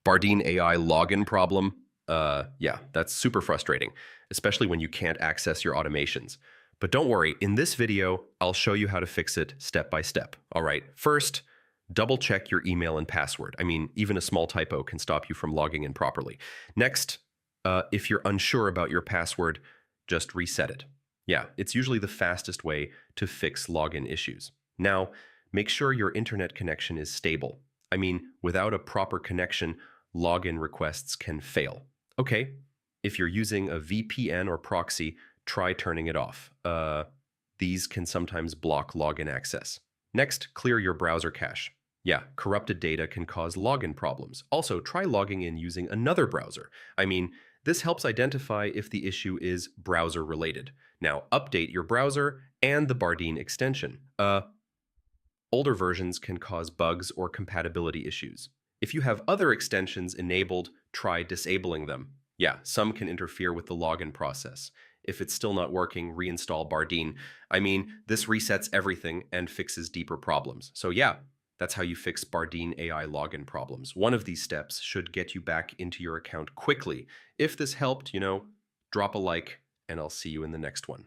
Bardeen AI login problem. Yeah, that's super frustrating, especially when you can't access your automations. But don't worry, in this video, I'll show you how to fix it step by step. All right, first, double check your email and password. I mean, even a small typo can stop you from logging in properly. Next, if you're unsure about your password, just reset it. Yeah, it's usually the fastest way to fix login issues. Now, make sure your internet connection is stable. I mean, without a proper connection, login requests can fail. Okay, if you're using a VPN or proxy, try turning it off. These can sometimes block login access. Next, clear your browser cache. Yeah, corrupted data can cause login problems. Also, try logging in using another browser. I mean, this helps identify if the issue is browser related. Now, update your browser and the Bardeen extension. Older versions can cause bugs or compatibility issues. If you have other extensions enabled, try disabling them. Yeah, some can interfere with the login process. If it's still not working, reinstall Bardeen. I mean, this resets everything and fixes deeper problems. So yeah, that's how you fix Bardeen AI login problems. One of these steps should get you back into your account quickly. If this helped, drop a like, and I'll see you in the next one.